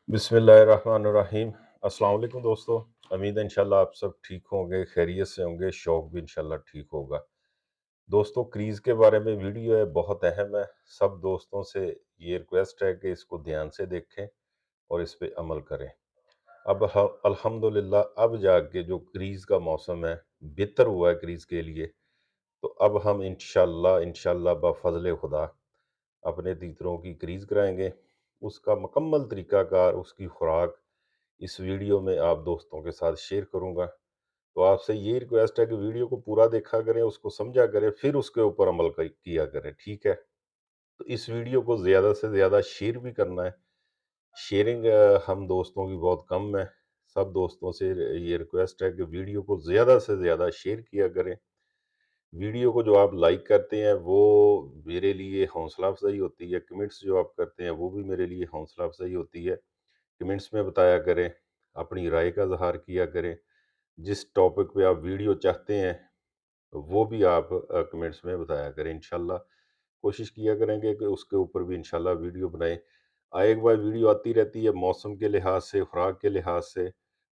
بسم اللہ الرحمن الرحیم۔ السلام علیکم دوستو، امید ہے انشاءاللہ آپ سب ٹھیک ہوں گے، خیریت سے ہوں گے، شوق بھی انشاءاللہ ٹھیک ہوگا۔ دوستو کریز کے بارے میں ویڈیو ہے، بہت اہم ہے۔ سب دوستوں سے یہ ریکویسٹ ہے کہ اس کو دھیان سے دیکھیں اور اس پہ عمل کریں۔ اب الحمدللہ اب جا کے جو کریز کا موسم ہے بہتر ہوا ہے کریز کے لیے، تو اب ہم انشاءاللہ بفضل خدا اپنے تیتروں کی کریز کرائیں گے۔ اس کا مکمل طریقہ کار، اس کی خوراک اس ویڈیو میں آپ دوستوں کے ساتھ شیئر کروں گا۔ تو آپ سے یہ ریکویسٹ ہے کہ ویڈیو کو پورا دیکھا کریں، اس کو سمجھا کریں، پھر اس کے اوپر عمل کیا کریں، ٹھیک ہے؟ تو اس ویڈیو کو زیادہ سے زیادہ شیئر بھی کرنا ہے۔ شیئرنگ ہم دوستوں کی بہت کم ہے۔ سب دوستوں سے یہ ریکویسٹ ہے کہ ویڈیو کو زیادہ سے زیادہ شیئر کیا کریں۔ ویڈیو کو جو آپ لائک کرتے ہیں وہ میرے لیے حوصلہ افزائی ہوتی ہے، کمنٹس جو آپ کرتے ہیں وہ بھی میرے لیے حوصلہ افزائی ہوتی ہے۔ کمنٹس میں بتایا کریں، اپنی رائے کا اظہار کیا کریں۔ جس ٹاپک پہ آپ ویڈیو چاہتے ہیں وہ بھی آپ کمنٹس میں بتایا کریں۔ انشاءاللہ کوشش کیا کریں گے کہ اس کے اوپر بھی انشاءاللہ ویڈیو بنائیں۔ ایک بار ویڈیو آتی رہتی ہے، موسم کے لحاظ سے، خوراک کے لحاظ سے،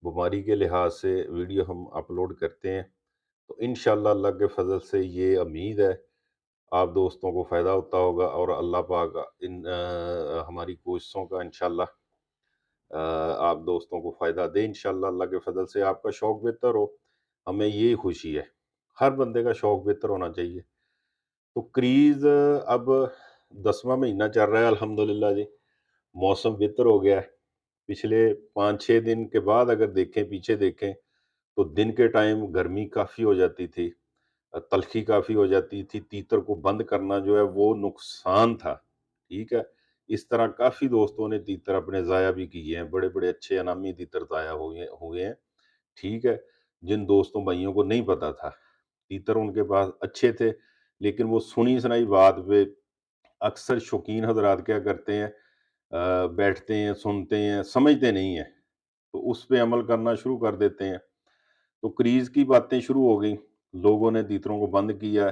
بیماری کے لحاظ سے ویڈیو ہم اپلوڈ کرتے ہیں۔ تو انشاءاللہ اللہ کے فضل سے یہ امید ہے آپ دوستوں کو فائدہ ہوتا ہوگا، اور اللہ پاک ہماری کوششوں کا انشاءاللہ آپ دوستوں کو فائدہ دے انشاءاللہ اللہ کے فضل سے۔ آپ کا شوق بہتر ہو، ہمیں یہی خوشی ہے۔ ہر بندے کا شوق بہتر ہونا چاہیے۔ تو کریز اب 10واں مہینہ چل رہا ہے الحمدللہ جی، موسم بہتر ہو گیا ہے۔ پچھلے 5-6 دن کے بعد اگر دیکھیں، پیچھے دیکھیں، تو دن کے ٹائم گرمی کافی ہو جاتی تھی، تلخی کافی ہو جاتی تھی۔ تیتر کو بند کرنا جو ہے وہ نقصان تھا، ٹھیک ہے؟ اس طرح کافی دوستوں نے تیتر اپنے ضائع بھی کیے ہیں، بڑے بڑے اچھے انامی تیتر ضائع ہوئے ہیں، ٹھیک ہے؟ جن دوستوں بھائیوں کو نہیں پتا تھا، تیتر ان کے پاس اچھے تھے، لیکن وہ سنی سنائی بات پہ اکثر شوقین حضرات کیا کرتے ہیں، بیٹھتے ہیں، سنتے ہیں، سمجھتے نہیں ہیں، تو اس پہ عمل کرنا شروع کر دیتے ہیں۔ تو کریز کی باتیں شروع ہو گئیں، لوگوں نے تیتروں کو بند کیا ہے۔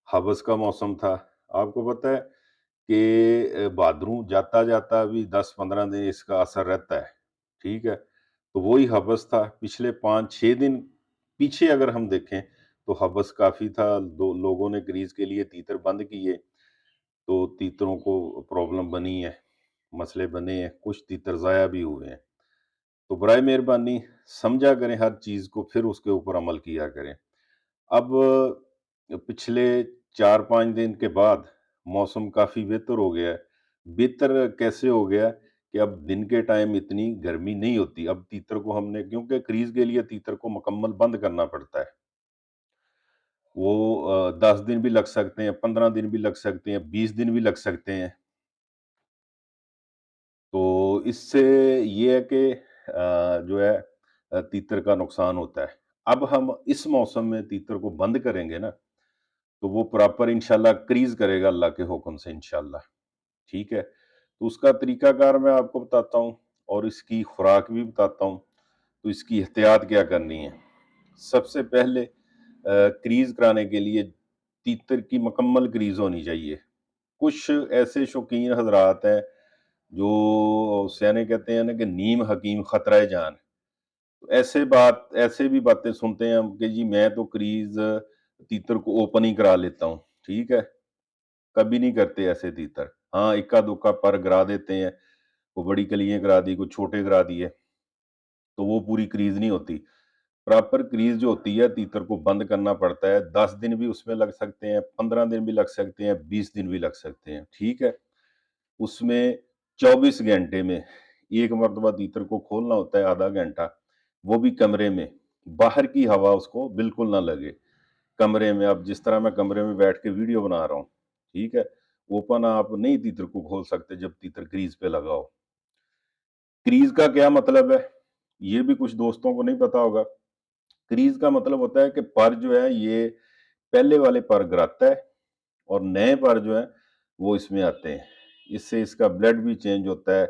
حبس کا موسم تھا، آپ کو پتہ ہے کہ بھادروں جاتا جاتا بھی 10-15 دن اس کا اثر رہتا ہے، ٹھیک ہے؟ تو وہی حبس تھا۔ پچھلے 5-6 دن پیچھے اگر ہم دیکھیں تو حبس کافی تھا، لوگوں نے کریز کے لیے تیتر بند کیے، تو تیتروں کو پرابلم بنی ہے، مسئلے بنے ہیں، کچھ تیتر ضائع بھی ہوئے ہیں۔ تو برائے مہربانی سمجھا کریں ہر چیز کو، پھر اس کے اوپر عمل کیا کریں۔ اب پچھلے 4-5 دن کے بعد موسم کافی بہتر ہو گیا ہے۔ بہتر کیسے ہو گیا کہ اب دن کے ٹائم اتنی گرمی نہیں ہوتی۔ اب تیتر کو ہم نے، کیونکہ کریز کے لیے تیتر کو مکمل بند کرنا پڑتا ہے، وہ 10 دن بھی لگ سکتے ہیں، 15 دن بھی لگ سکتے ہیں، 20 دن بھی لگ سکتے ہیں۔ تو اس سے یہ ہے کہ جو ہے تیتر کا نقصان ہوتا ہے۔ اب ہم اس موسم میں تیتر کو بند کریں گے نا، تو وہ پراپر انشاءاللہ کریز کرے گا اللہ کے حکم سے انشاءاللہ، ٹھیک ہے؟ تو اس کا طریقہ کار میں آپ کو بتاتا ہوں، اور اس کی خوراک بھی بتاتا ہوں۔ تو اس کی احتیاط کیا کرنی ہے؟ سب سے پہلے کریز کرانے کے لیے تیتر کی مکمل کریز ہونی چاہیے۔ کچھ ایسے شوقین حضرات ہیں جو سیانے کہتے ہیں نا کہ نیم حکیم خطرہ جان، ایسے بھی باتیں سنتے ہیں ہم کہ جی میں تو کریز تیتر کو اوپن ہی کرا لیتا ہوں، ٹھیک ہے؟ کبھی نہیں کرتے ایسے تیتر۔ ہاں اکا دکا پر گرا دیتے ہیں، وہ بڑی کلیاں کرا دی، کوئی چھوٹے کرا دیے، تو وہ پوری کریز نہیں ہوتی۔ پراپر کریز جو ہوتی ہے تیتر کو بند کرنا پڑتا ہے۔ 10 دن بھی اس میں لگ سکتے ہیں، 15 دن بھی لگ سکتے ہیں، 20 دن بھی لگ سکتے ہیں، ٹھیک ہے؟ اس میں 24 گھنٹے میں ایک مرتبہ تیتر کو کھولنا ہوتا ہے، آدھا گھنٹہ، وہ بھی کمرے میں، باہر کی ہوا اس کو بالکل نہ لگے۔ کمرے میں، اب جس طرح میں کمرے میں بیٹھ کے ویڈیو بنا رہا ہوں، ٹھیک ہے؟ اوپن آپ نہیں تیتر کو کھول سکتے جب تیتر کریز پہ لگا ہو۔ کریز کا کیا مطلب ہے یہ بھی کچھ دوستوں کو نہیں پتا ہوگا۔ کریز کا مطلب ہوتا ہے کہ پر جو ہے یہ پہلے والے پر گراتا ہے، اور نئے پر جو ہے وہ اس میں آتے ہیں۔ اس سے اس کا بلڈ بھی چینج ہوتا ہے،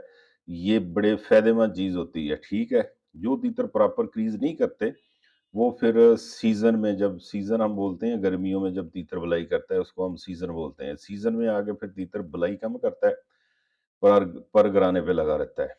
یہ بڑے فائدہ مند چیز ہوتی ہے، ٹھیک ہے؟ جو تیتر پراپر کریز نہیں کرتے وہ پھر سیزن میں، جب سیزن ہم بولتے ہیں گرمیوں میں جب تیتر بلائی کرتا ہے اس کو ہم سیزن بولتے ہیں، سیزن میں آگے پھر تیتر بلائی کم کرتا ہے، پر گرانے پہ لگا رہتا ہے۔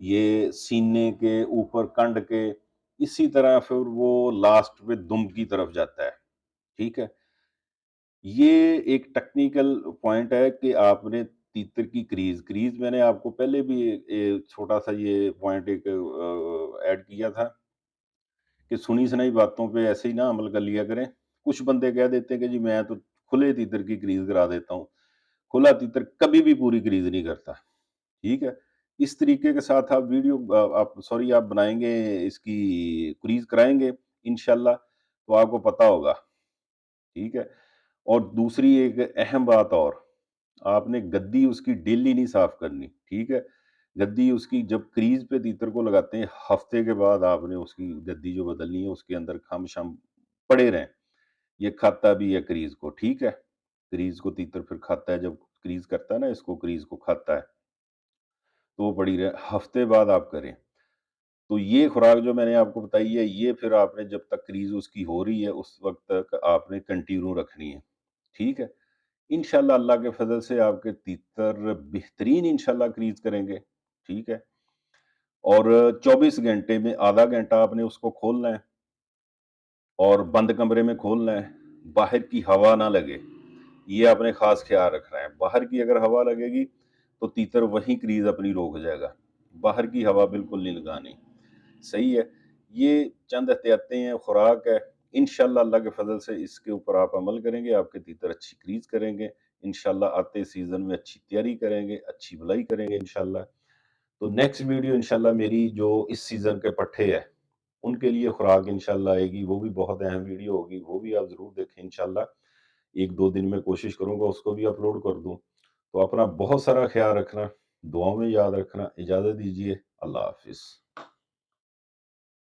یہ سینے کے اوپر کنڈ کے، اسی طرح پھر وہ لاسٹ پہ دم کی طرف جاتا ہے، ٹھیک ہے۔ یہ ایک ٹیکنیکل پوائنٹ ہے کہ آپ نے تیتر کی کریز میں نے آپ کو پہلے بھی چھوٹا سا یہ پوائنٹ ایک ایڈ کیا تھا کہ سنی سنائی باتوں پہ ایسے ہی نہ عمل کر لیا کریں۔ کچھ بندے کہہ دیتے ہیں کہ جی میں تو کھلے تیتر کی کریز کرا دیتا ہوں، کھلا تیتر کبھی بھی پوری کریز نہیں کرتا، ٹھیک ہے۔ اس طریقے کے ساتھ آپ آپ بنائیں گے، اس کی کریز کرائیں گے انشاءاللہ، تو آپ کو پتا ہوگا، ٹھیک ہے۔ اور دوسری ایک اہم بات اور، آپ نے گدی اس کی ڈیلی نہیں صاف کرنی، ٹھیک ہے۔ گدی اس کی جب کریز پہ تیتر کو لگاتے ہیں، ہفتے کے بعد آپ نے اس کی گدی جو بدلنی ہے، اس کے اندر کھم شم پڑے رہیں، یہ کھاتا بھی ہے کریز کو، ٹھیک ہے۔ کریز کو تیتر پھر کھاتا ہے، جب کریز کرتا ہے نا، اس کو کریز کو کھاتا ہے، تو وہ پڑی رہے، ہفتے بعد آپ کریں۔ تو یہ خوراک جو میں نے آپ کو بتائی ہے، یہ پھر آپ نے جب تک کریز اس کی ہو رہی ہے اس وقت تک آپ نے کنٹینیو رکھنی ہے، ٹھیک ہے۔ انشاءاللہ اللہ کے فضل سے آپ کے تیتر بہترین انشاءاللہ کریز کریں گے، ٹھیک ہے۔ اور 24 گھنٹے میں آدھا گھنٹہ آپ نے اس کو کھولنا ہے، اور بند کمرے میں کھولنا ہے، باہر کی ہوا نہ لگے، یہ آپ نے خاص خیال رکھنا ہے۔ باہر کی اگر ہوا لگے گی تو تیتر وہیں کریز اپنی روک جائے گا، باہر کی ہوا بالکل نہیں لگانی، صحیح ہے۔ یہ چند احتیاطیں ہیں، خوراک ہے، انشاءاللہ اللہ کے فضل سے اس کے اوپر آپ عمل کریں گے، آپ کے تیتر اچھی کریز کریں گے، انشاءاللہ آتے سیزن میں اچھی تیاری کریں گے، اچھی بلائی کریں گے انشاءاللہ۔ تو نیکسٹ ویڈیو انشاءاللہ میری جو اس سیزن کے پٹھے ہے، ان کے لیے خوراک انشاءاللہ آئے گی، وہ بھی بہت اہم ویڈیو ہوگی، وہ بھی آپ ضرور دیکھیں انشاءاللہ۔ 1-2 دن میں کوشش کروں گا اس کو بھی اپلوڈ کر دوں۔ تو اپنا بہت سارا خیال رکھنا، دعاؤں میں یاد رکھنا۔ اجازت دیجیے، اللہ حافظ۔